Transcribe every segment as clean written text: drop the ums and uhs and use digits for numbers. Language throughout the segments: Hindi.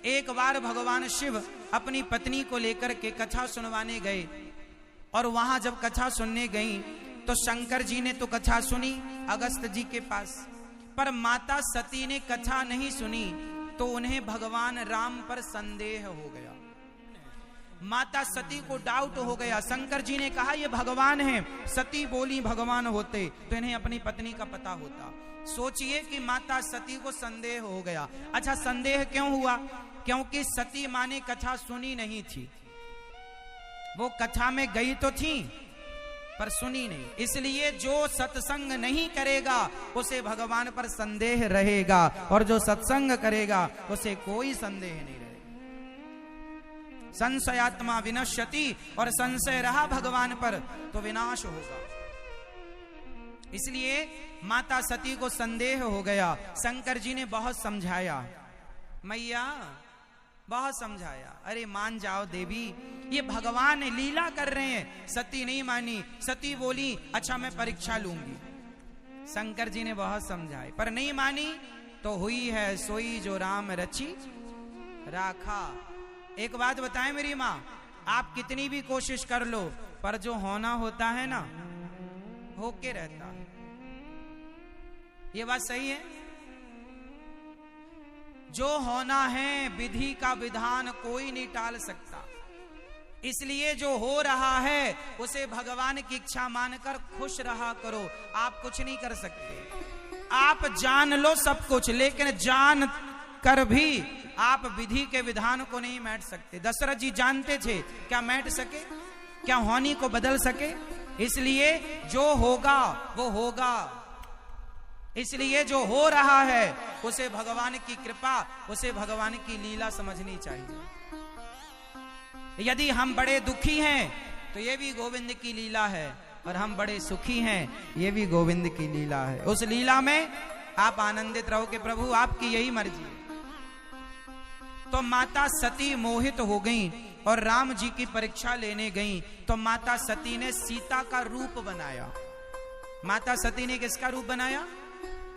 एक बार भगवान शिव अपनी पत्नी को लेकर के कथा सुनवाने गए, और वहां जब कथा सुनने गई तो शंकर जी ने तो कथा सुनी अगस्त जी के पास, पर माता सती ने कथा नहीं सुनी, तो उन्हें भगवान राम पर संदेह हो गया। माता सती को डाउट हो गया। शंकर जी ने कहा ये भगवान है, सती बोली भगवान होते तो इन्हें अपनी पत्नी का पता होता। सोचिए कि माता सती को संदेह हो गया। अच्छा, संदेह क्यों हुआ? क्योंकि सती माँ ने कथा सुनी नहीं थी। वो कथा में गई तो थी पर सुनी नहीं, इसलिए जो सत्संग नहीं करेगा उसे भगवान पर संदेह रहेगा, और जो सत्संग करेगा उसे कोई संदेह नहीं रहेगा। संशयात्मा विनश्यति, और संशय रहा भगवान पर तो विनाश होगा। इसलिए माता सती को संदेह हो गया। शंकर जी ने बहुत समझाया, मैया बहुत समझाया, अरे मान जाओ देवी, ये भगवान लीला कर रहे हैं। सती नहीं मानी। सती बोली अच्छा मैं परीक्षा लूंगी। शंकर जी ने बहुत समझाए पर नहीं मानी, तो हुई है सोई जो राम रची राखा। एक बात बताएं मेरी माँ, आप कितनी भी कोशिश कर लो पर जो होना होता है ना, होके रहता है। ये बात सही है। जो होना है विधि का विधान कोई नहीं टाल सकता, इसलिए जो हो रहा है उसे भगवान की इच्छा मानकर खुश रहा करो। आप कुछ नहीं कर सकते। आप जान लो सब कुछ, लेकिन जान कर भी आप विधि के विधान को नहीं मैट सकते। दशरथ जी जानते थे, क्या मैट सके? क्या होनी को बदल सके? इसलिए जो होगा वो होगा। इसलिए जो हो रहा है उसे भगवान की कृपा, उसे भगवान की लीला समझनी चाहिए। यदि हम बड़े दुखी हैं तो ये भी गोविंद की लीला है, और हम बड़े सुखी हैं ये भी गोविंद की लीला है। उस लीला में आप आनंदित रहो कि प्रभु आपकी यही मर्जी है। तो माता सती मोहित हो गई और राम जी की परीक्षा लेने गई। तो माता सती ने सीता का रूप बनाया। माता सती ने किसका रूप बनाया?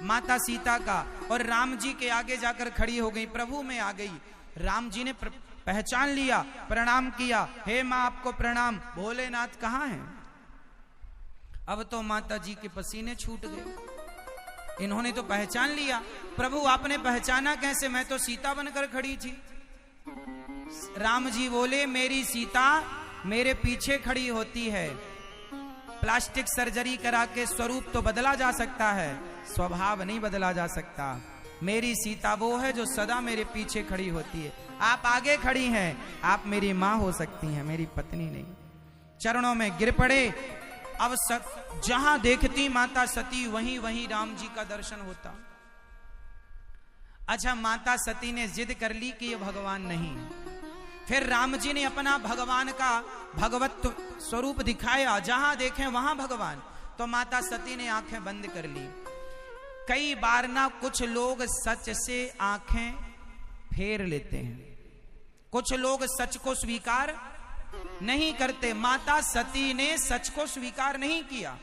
माता सीता का। और राम जी के आगे जाकर खड़ी हो गई, प्रभु में आ गई। राम जी ने पहचान लिया, प्रणाम किया, हे मां आपको प्रणाम, भोलेनाथ कहाँ हैं? अब तो माता जी के पसीने छूट गए। इन्होंने तो पहचान लिया। प्रभु आपने पहचाना कैसे? मैं तो सीता बनकर खड़ी थी। राम जी बोले मेरी सीता मेरे पीछे खड़ी होती है। प्लास्टिक सर्जरी करा के स्वरूप तो बदला जा सकता है, स्वभाव नहीं बदला जा सकता। मेरी सीता वो है जो सदा मेरे पीछे खड़ी होती है। आप आगे खड़ी हैं, आप मेरी मां हो सकती हैं, मेरी पत्नी नहीं। चरणों में गिर पड़े। अब जहां देखती माता सती वहीं वहीं राम जी का दर्शन होता। अच्छा, माता सती ने जिद कर ली कि ये भगवान नहीं। फिर राम जी ने अपना भगवान का भगवत स्वरूप दिखाया, जहां देखें वहां भगवान। तो माता सती ने आंखें बंद कर ली। कई बार ना कुछ लोग सच से आंखें फेर लेते हैं, कुछ लोग सच को स्वीकार नहीं करते। माता सती ने सच को स्वीकार नहीं किया,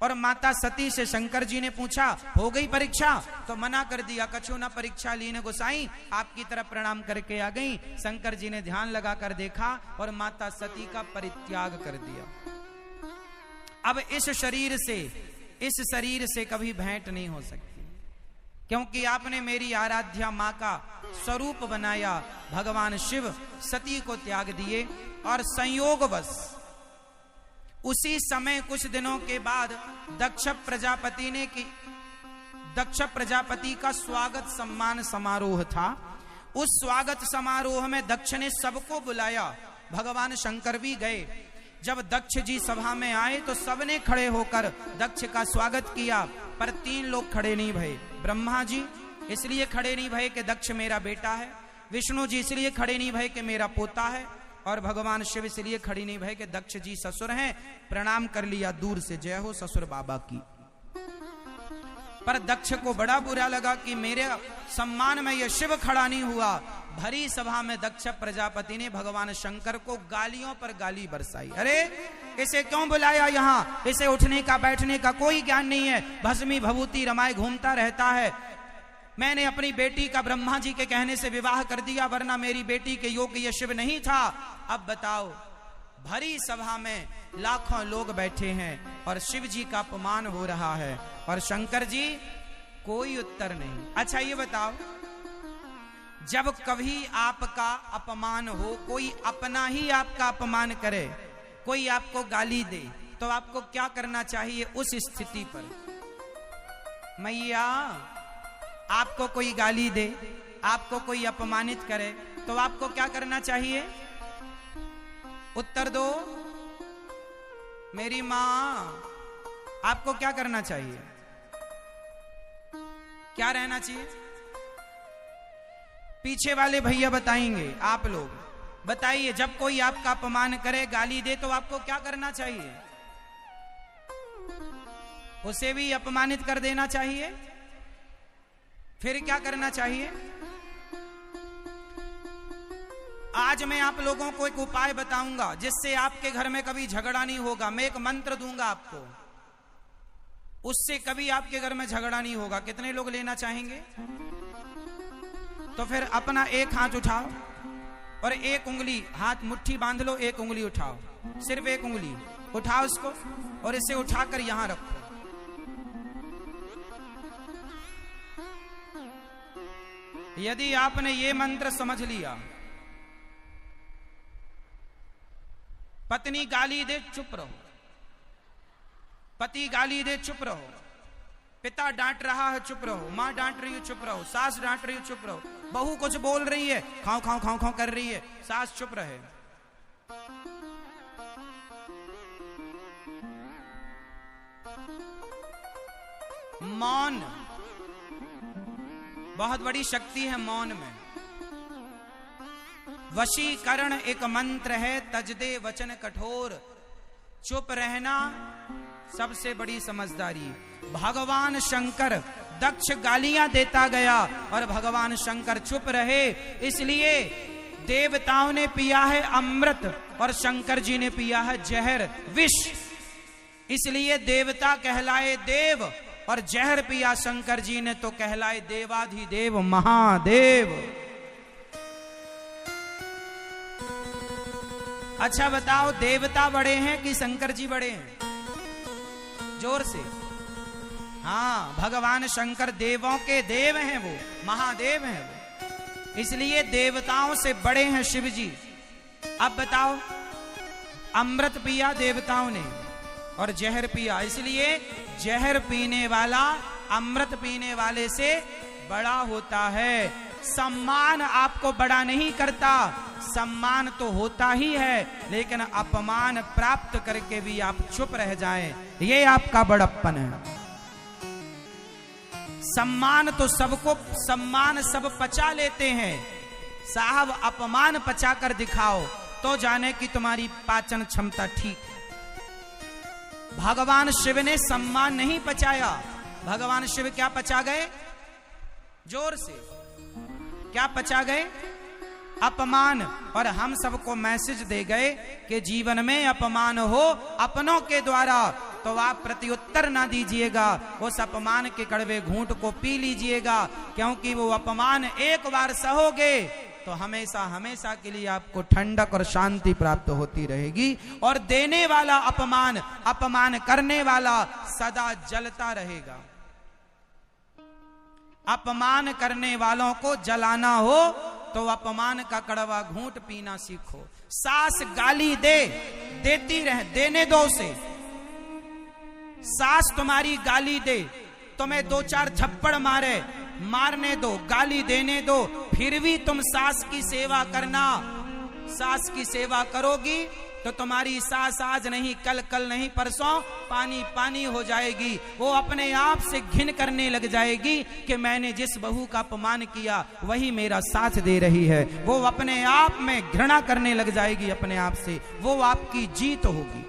और माता सती से शंकर जी ने पूछा हो गई परीक्षा? तो मना कर दिया, कछु ना परीक्षा लीन गोसाई, आपकी तरफ प्रणाम करके आ गई। शंकर जी ने ध्यान लगाकर देखा और माता सती का परित्याग कर दिया। अब इस शरीर से कभी भेंट नहीं हो सकती, क्योंकि आपने मेरी आराध्या मां का स्वरूप बनाया। भगवान शिव सती को त्याग दिए, और संयोगवश उसी समय कुछ दिनों के बाद दक्ष प्रजापति का स्वागत सम्मान समारोह था। उस स्वागत समारोह में दक्ष ने सबको बुलाया, भगवान शंकर भी गए। जब दक्ष जी सभा में आए तो सबने खड़े होकर दक्ष का स्वागत किया, पर 3 लोग खड़े नहीं भये। ब्रह्मा जी इसलिए खड़े नहीं भये कि दक्ष मेरा बेटा है, विष्णु जी इसलिए खड़े नहीं भये कि मेरा पोता है, और भगवान शिव इसलिए खड़ी नहीं भये कि दक्ष जी ससुर हैं। प्रणाम कर लिया दूर से, जय हो ससुर बाबा की। पर दक्ष को बड़ा बुरा लगा कि मेरे सम्मान में यह शिव खड़ा नहीं हुआ। भरी सभा में दक्ष प्रजापति ने भगवान शंकर को गालियों पर गाली बरसाई। अरे इसे क्यों बुलाया यहाँ? इसे उठने का बैठने का कोई ज्ञान नहीं है, भस्मी भभूति रमाए घूमता रहता है। मैंने अपनी बेटी का ब्रह्मा जी के कहने से विवाह कर दिया, वरना मेरी बेटी के योग्य ये शिव नहीं था। अब बताओ, भरी सभा में लाखों लोग बैठे हैं और शिव जी का अपमान हो रहा है और शंकर जी कोई उत्तर नहीं। अच्छा ये बताओ, जब कभी आपका अपमान हो, कोई अपना ही आपका अपमान करे, कोई आपको गाली दे, तो आपको क्या करना चाहिए उस स्थिति पर? मैया, आपको कोई गाली दे, आपको कोई अपमानित करे, तो आपको क्या करना चाहिए? उत्तर दो मेरी मां, आपको क्या करना चाहिए? क्या रहना चाहिए? पीछे वाले भैया बताएंगे, आप लोग बताइए, जब कोई आपका अपमान करे, गाली दे, तो आपको क्या करना चाहिए? उसे भी अपमानित कर देना चाहिए? फिर क्या करना चाहिए? आज मैं आप लोगों को एक उपाय बताऊंगा जिससे आपके घर में कभी झगड़ा नहीं होगा। मैं एक मंत्र दूंगा आपको, उससे कभी आपके घर में झगड़ा नहीं होगा। कितने लोग लेना चाहेंगे? तो फिर अपना एक हाथ उठाओ और एक उंगली, हाथ मुट्ठी बांध लो, एक उंगली उठाओ, सिर्फ एक उंगली उठाओ उसको, और इसे उठाकर यहां रखो। यदि आपने ये मंत्र समझ लिया, पत्नी गाली दे चुप रहो, पति गाली दे चुप रहो, पिता डांट रहा है चुप रहो, मां डांट रही है चुप रहो, सास डांट रही है चुप रहो, बहू कुछ बोल रही है, खाओ खाओ खाओ खाओ कर रही है, सास चुप रहे। मौन बहुत बड़ी शक्ति है मौन में। वशीकरण एक मंत्र है, तजदे वचन कठोर, चुप रहना सबसे बड़ी समझदारी। भगवान शंकर, दक्ष गालियां देता गया और भगवान शंकर चुप रहे, इसलिए देवताओं ने पिया है अमृत और शंकर जी ने पिया है जहर, विष। इसलिए देवता कहलाए देव और जहर पिया शंकर जी ने तो कहलाए देवाधिदेव महादेव। अच्छा बताओ, देवता बड़े हैं कि शंकर जी बड़े हैं? जोर से। हाँ, भगवान शंकर देवों के देव हैं, वो महादेव हैं वो, इसलिए देवताओं से बड़े हैं शिव जी। अब बताओ, अमृत पिया देवताओं ने और जहर पिया, इसलिए जहर पीने वाला अमृत पीने वाले से बड़ा होता है। सम्मान आपको बड़ा नहीं करता, सम्मान तो होता ही है, लेकिन अपमान प्राप्त करके भी आप चुप रह जाएं, ये आपका बड़प्पन है। सम्मान तो सबको, सम्मान सब पचा लेते हैं, साहब अपमान पचा कर दिखाओ तो जाने कि तुम्हारी पाचन क्षमता ठीक है। भगवान शिव ने सम्मान नहीं पचाया, भगवान शिव क्या पचा गए? जोर से, क्या पचा गए? अपमान। और हम सबको मैसेज दे गए कि जीवन में अपमान हो अपनों के द्वारा तो आप प्रत्युत्तर ना दीजिएगा, उस अपमान के कड़वे घूंट को पी लीजिएगा, क्योंकि वो अपमान एक बार सहोगे तो हमेशा हमेशा के लिए आपको ठंडक और शांति प्राप्त होती रहेगी। और देने वाला अपमान, अपमान करने वाला सदा जलता रहेगा। अपमान करने वालों को जलाना हो तो अपमान का कड़वा घूंट पीना सीखो। सास गाली दे, देती रहे, देने दो उसे। सास तुम्हारी गाली दे, तुम्हें दो चार थप्पड़ मारे, मारने दो, गाली देने दो, फिर भी तुम सास की सेवा करना। सास की सेवा करोगी तो तुम्हारी सास आज नहीं कल, कल नहीं परसों पानी पानी हो जाएगी। वो अपने आप से घिन करने लग जाएगी कि मैंने जिस बहू का अपमान किया वही मेरा साथ दे रही है। वो अपने आप में घृणा करने लग जाएगी अपने आप से, वो आपकी जीत होगी।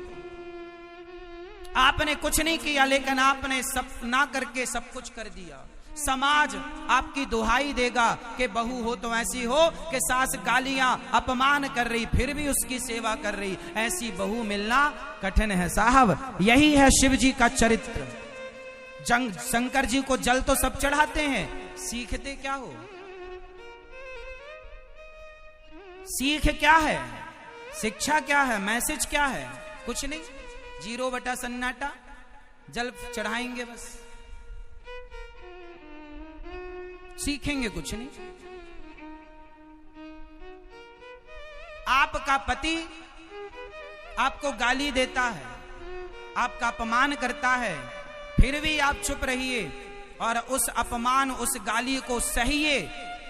आपने कुछ नहीं किया लेकिन आपने सब ना करके सब कुछ कर दिया। समाज आपकी दुहाई देगा कि बहू हो तो ऐसी हो कि सास गालियां अपमान कर रही फिर भी उसकी सेवा कर रही। ऐसी बहू मिलना कठिन है साहब। यही है शिव जी का चरित्र। शंकर जी को जल तो सब चढ़ाते हैं सीखते क्या हो? सीख क्या है? शिक्षा क्या है? मैसेज क्या है? कुछ नहीं, 0 बटा सन्नाटा, जल चढ़ाएंगे बस, सीखेंगे कुछ नहीं। आपका पति आपको गाली देता है, आपका अपमान करता है, फिर भी आप चुप रहिए और उस अपमान, उस गाली को सहिए।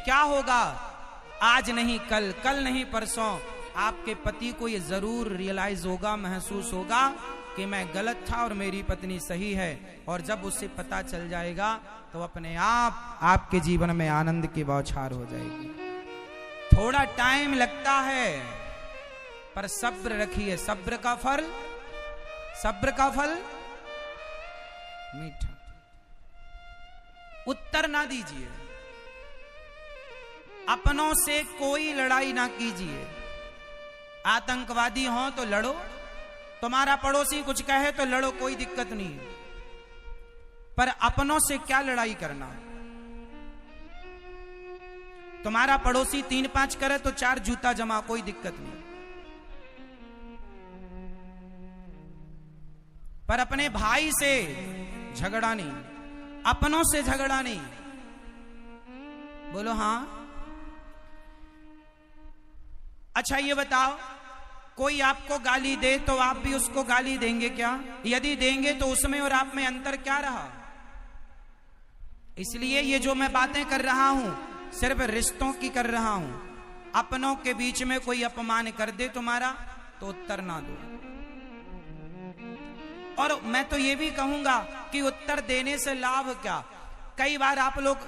क्या होगा? आज नहीं कल, कल नहीं परसों, आपके पति को ये जरूर रियलाइज होगा, महसूस होगा कि मैं गलत था और मेरी पत्नी सही है। और जब उसे पता चल जाएगा तो अपने आप आपके जीवन में आनंद की बौछार हो जाएगी। थोड़ा टाइम लगता है, पर सब्र रखिए, सब्र का फल मीठा। उत्तर ना दीजिए, अपनों से कोई लड़ाई ना कीजिए। आतंकवादी हो तो लड़ो, तुम्हारा पड़ोसी कुछ कहे तो लड़ो, कोई दिक्कत नहीं है, पर अपनों से क्या लड़ाई करना? तुम्हारा पड़ोसी 3-5 करे तो 4 जूता जमा, कोई दिक्कत नहीं, पर अपने भाई से झगड़ा नहीं, अपनों से झगड़ा नहीं। बोलो हाँ। अच्छा ये बताओ, कोई आपको गाली दे तो आप भी उसको गाली देंगे क्या? यदि देंगे तो उसमें और आप में अंतर क्या रहा? इसलिए ये जो मैं बातें कर रहा हूं सिर्फ रिश्तों की कर रहा हूं। अपनों के बीच में कोई अपमान कर दे तुम्हारा तो उत्तर ना दो। और मैं तो ये भी कहूंगा कि उत्तर देने से लाभ क्या? कई बार आप लोग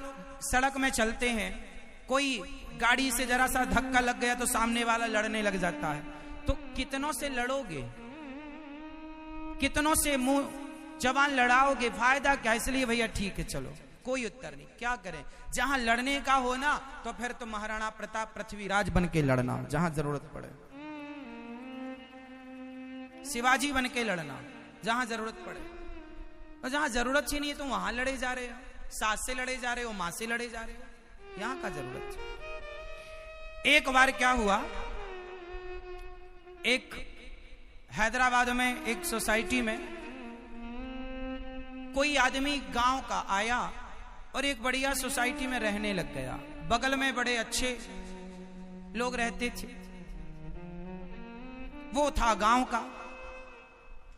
सड़क में चलते हैं, कोई गाड़ी से जरा सा धक्का लग गया तो सामने वाला लड़ने लग जाता है, तो कितनों से लड़ोगे? कितनों से मुंह जवान लड़ाओगे? फायदा क्या? इसलिए भैया ठीक है चलो, कोई उत्तर नहीं। क्या करें? जहां लड़ने का हो ना तो फिर तो महाराणा प्रताप पृथ्वीराज बन के लड़ना, जहां जरूरत पड़े, शिवाजी बन के लड़ना जहां जरूरत पड़े। और जहां जरूरत ही नहीं है तो वहां लड़े जा रहे हो, सास से लड़े जा रहे हो, मां से लड़े जा रहे हो, यहां का जरूरत है। एक बार क्या हुआ, एक हैदराबाद में एक सोसाइटी में कोई आदमी गांव का आया और एक बढ़िया सोसाइटी में रहने लग गया। बगल में बड़े अच्छे लोग रहते थे, वो था गांव का।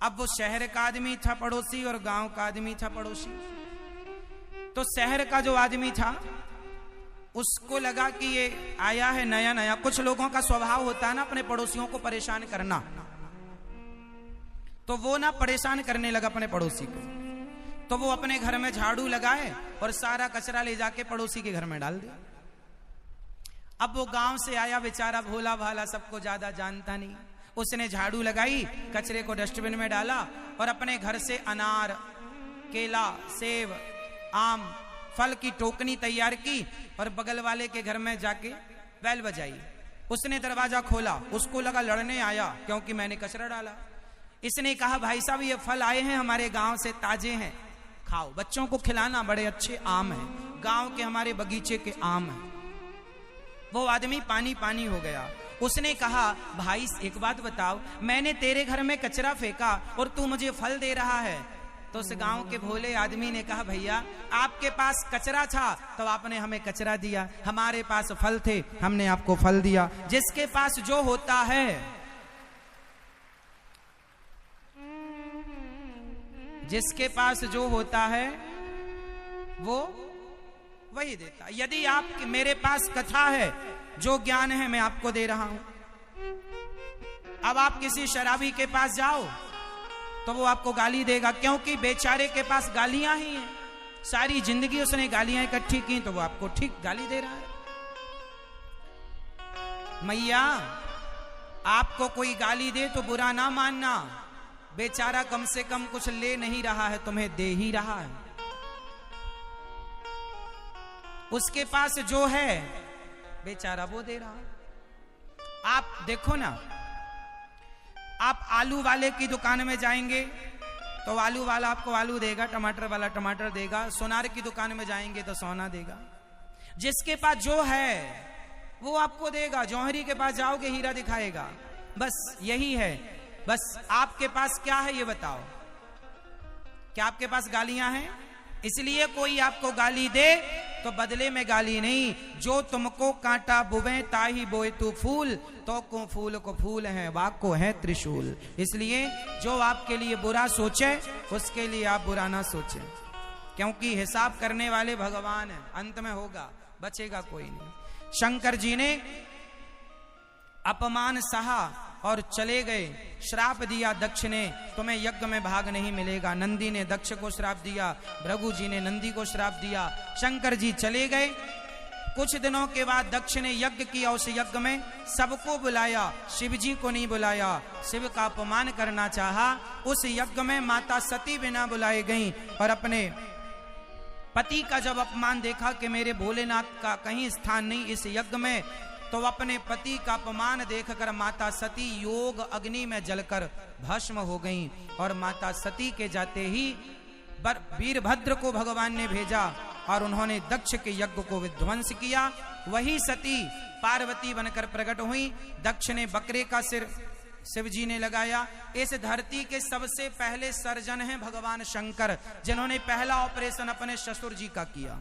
अब वो शहर का आदमी था पड़ोसी और गांव का आदमी था पड़ोसी। तो शहर का जो आदमी था उसको लगा कि ये आया है नया नया। कुछ लोगों का स्वभाव होता है ना अपने पड़ोसियों को परेशान करना, तो वो ना परेशान करने लगा अपने पड़ोसी को। तो वो अपने घर में झाड़ू लगाए और सारा कचरा ले जाके पड़ोसी के घर में डाल दिया। अब वो गांव से आया बेचारा, भोला भाला, सबको ज्यादा जानता नहीं। उसने झाड़ू लगाई, कचरे को डस्टबिन में डाला और अपने घर से अनार, केला, सेब, आम, फल की टोकनी तैयार की और बगल वाले के घर में जाके बैल बजाई। उसने दरवाजा खोला, उसको लगा लड़ने आया क्योंकि मैंने कचरा डाला। इसने कहा भाई साहब ये फल आए हैं हमारे गांव से, ताजे हैं, खाओ, बच्चों को खिलाना, बड़े अच्छे आम हैं, गांव के हमारे बगीचे के आम हैं। वो आदमी पानी पानी हो गया। उसने कहा भाई एक बात बताओ, मैंने तेरे घर में कचरा फेंका और तू मुझे फल दे रहा है। तो उस गांव के भोले आदमी ने कहा भैया आपके पास कचरा था तो आपने हमें कचरा दिया, हमारे पास फल थे हमने आपको फल दिया। जिसके पास जो होता है, जिसके पास जो होता है वो वही देता। यदि आप मेरे पास कथा है, जो ज्ञान है मैं आपको दे रहा हूं। अब आप किसी शराबी के पास जाओ तो वो आपको गाली देगा, क्योंकि बेचारे के पास गालियां ही हैं, सारी जिंदगी उसने गालियां इकट्ठी की, तो वो आपको ठीक गाली दे रहा है। मैया आपको कोई गाली दे तो बुरा ना मानना, बेचारा कम से कम कुछ ले नहीं रहा है, तुम्हें दे ही रहा है। उसके पास जो है बेचारा वो दे रहा है। आप देखो ना, आप आलू वाले की दुकान में जाएंगे तो आलू वाला आपको आलू देगा, टमाटर वाला टमाटर देगा, सोनार की दुकान में जाएंगे तो सोना देगा। जिसके पास जो है वो आपको देगा, जौहरी के पास जाओगे हीरा दिखाएगा। बस यही है। बस आपके पास क्या है ये बताओ। क्या आपके पास गालियां हैं? इसलिए कोई आपको गाली दे तो बदले में गाली नहीं, जो तुमको कांटा बुवे ताही बोए तू फूल, तो को फूल को फूल है, वाक को है त्रिशूल। इसलिए जो आपके लिए बुरा सोचे उसके लिए आप बुरा ना सोचें, क्योंकि हिसाब करने वाले भगवान हैं। अंत में होगा, बचेगा कोई नहीं। शंकर जी ने अपमान सहा और चले गए। श्राप दिया दक्ष ने, तुम्हें यज्ञ में भाग नहीं मिलेगा। नंदी ने दक्ष को श्राप दिया, भृगु जी ने नंदी को श्राप दिया। शंकर जी चले गए। कुछ दिनों के बाद दक्ष ने यज्ञ किया। उस यज्ञ में सबको बुलाया, शिव जी को नहीं बुलाया। शिव का अपमान करना चाहा। उस यज्ञ में माता सती बिना बुलाए गईं और अपने पति का जब अपमान देखा कि मेरे भोलेनाथ का कहीं स्थान नहीं इस यज्ञ में, तो अपने पति का अपमान देखकर माता सती योग अग्नि में जलकर भस्म हो गईं। और माता सती के जाते ही वीरभद्र को भगवान ने भेजा और उन्होंने दक्ष के यज्ञ को विध्वंस किया। वही सती पार्वती बनकर प्रकट हुई। दक्ष ने बकरे का सिर शिव जी ने लगाया। इस धरती के सबसे पहले सर्जन हैं भगवान शंकर, जिन्होंने पहला ऑपरेशन अपने ससुर जी का किया।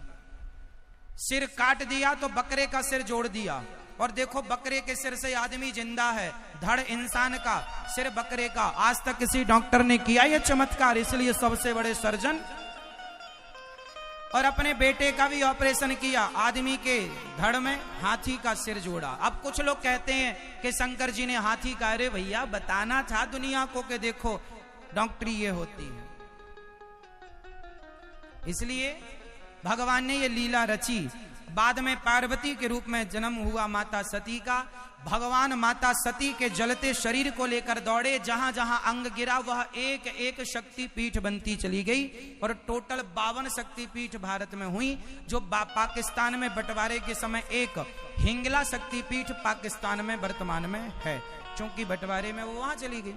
सिर काट दिया तो बकरे का सिर जोड़ दिया, और देखो बकरे के सिर से आदमी जिंदा है, धड़ इंसान का, सिर बकरे का। आज तक किसी डॉक्टर ने किया यह चमत्कार, इसलिए सबसे बड़े सर्जन। और अपने बेटे का भी ऑपरेशन किया, आदमी के धड़ में हाथी का सिर जोड़ा। अब कुछ लोग कहते हैं कि शंकर जी ने हाथी का, अरे भैया बताना था दुनिया को कि देखो डॉक्टरी ये होती है। इसलिए भगवान ने ये लीला रची। बाद में पार्वती के रूप में जन्म हुआ माता सती का। भगवान माता सती के जलते शरीर को लेकर दौड़े, जहां जहां अंग गिरा वह एक एक शक्तिपीठ बनती चली गई, और टोटल 52 शक्तिपीठ भारत में हुई। जो पाकिस्तान में बंटवारे के समय एक हिंगला शक्तिपीठ पाकिस्तान में वर्तमान में है, क्योंकि बंटवारे में वो वहां चली गई।